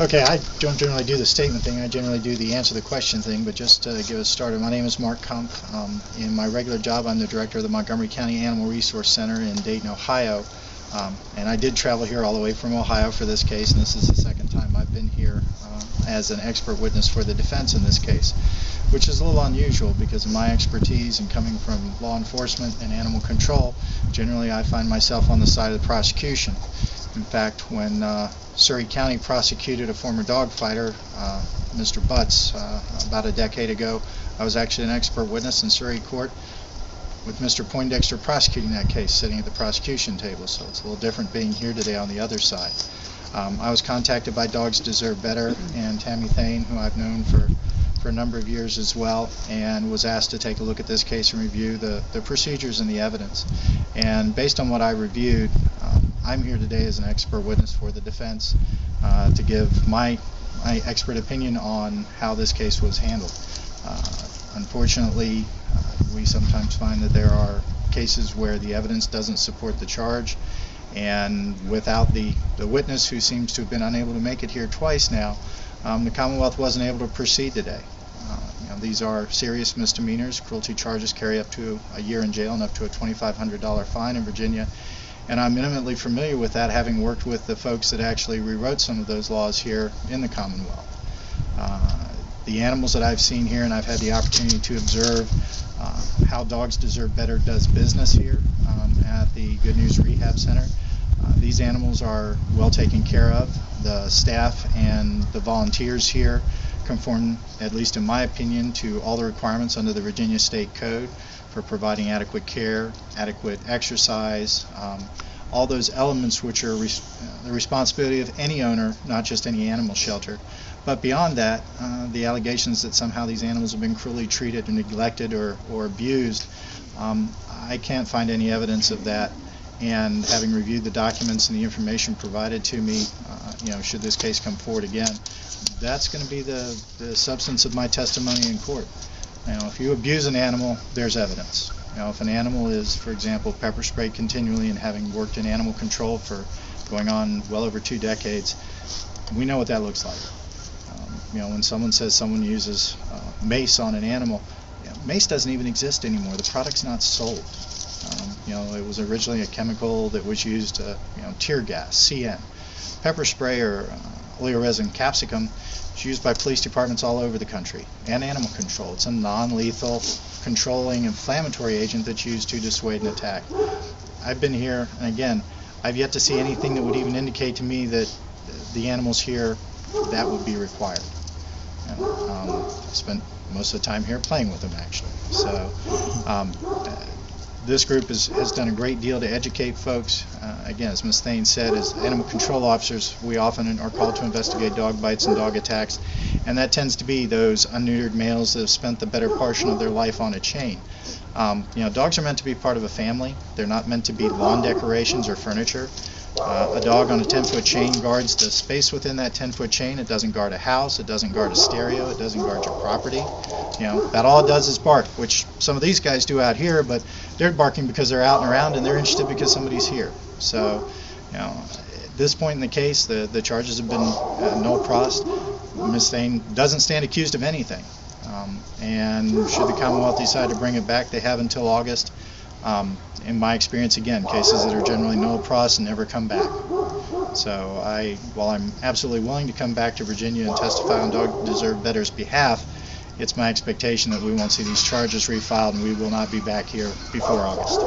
Okay, I don't generally do the statement thing. I generally do the answer the question thing, but just to give us started, my name is Mark Kumpf. In my regular job, I'm the director of the Montgomery County Animal Resource Center in Dayton, Ohio. And I did travel here all the way from Ohio for this case, and this is the second time I've been here as an expert witness for the defense in this case, which is a little unusual because of my expertise and coming from law enforcement and animal control. Generally, I find myself on the side of the prosecution. In fact, when Surry County prosecuted a former dog fighter, Mr. Butts, about a decade ago, I was actually an expert witness in Surry Court with Mr. Poindexter prosecuting that case, sitting at the prosecution table. So it's a little different being here today on the other side. I was contacted by Dogs Deserve Better and Tammy Thane, who I've known for a number of years as well, and was asked to take a look at this case and review the procedures and the evidence. And based on what I reviewed, I'm here today as an expert witness for the defense to give my expert opinion on how this case was handled. Unfortunately, we sometimes find that there are cases where the evidence doesn't support the charge, and without the witness, who seems to have been unable to make it here twice now, the Commonwealth wasn't able to proceed today. These are serious misdemeanors. Cruelty charges carry up to a year in jail and up to a $2,500 fine in Virginia. And I'm intimately familiar with that, having worked with the folks that actually rewrote some of those laws here in the Commonwealth. The animals that I've seen here, and I've had the opportunity to observe how Dogs Deserve Better does business here at the Good News Rehab Center. These animals are well taken care of. The staff and the volunteers here conform, at least in my opinion, to all the requirements under the Virginia State Code for providing adequate care, adequate exercise, all those elements which are the responsibility of any owner, not just any animal shelter. But beyond that, the allegations that somehow these animals have been cruelly treated or neglected or abused, I can't find any evidence of that. And having reviewed the documents and the information provided to me, should this case come forward again, that's going to be the substance of my testimony in court. If you abuse an animal, there's evidence. If an animal is, for example, pepper sprayed continually, and having worked in animal control for going on well over 2 decades, we know what that looks like. When someone says someone uses mace on an animal, mace doesn't even exist anymore. The product's not sold. It was originally a chemical that was used, tear gas, CN. Pepper spray or oleoresin capsicum is used by police departments all over the country, and animal control. It's a non-lethal, controlling, inflammatory agent that's used to dissuade an attack. I've been here, and again, I've yet to see anything that would even indicate to me that the animals here, that would be required. I spent most of the time here playing with them, actually. So this group has done a great deal to educate folks. Again, as Ms. Thane said, as animal control officers, we often are called to investigate dog bites and dog attacks, and that tends to be those unneutered males that have spent the better portion of their life on a chain. Dogs are meant to be part of a family. They're not meant to be lawn decorations or furniture. A dog on a 10-foot chain guards the space within that 10-foot chain. It doesn't guard a house. It doesn't guard a stereo. It doesn't guard your property. That all it does is bark, which some of these guys do out here, but they're barking because they're out and around, and they're interested because somebody's here. So, at this point in the case, the charges have been null pros. Ms. Thane doesn't stand accused of anything. And should the Commonwealth decide to bring it back, they have until August. In my experience, again, cases that are generally null pros and never come back. So while I'm absolutely willing to come back to Virginia and testify on Dogs Deserve Better's behalf, it's my expectation that we won't see these charges refiled, and we will not be back here before August.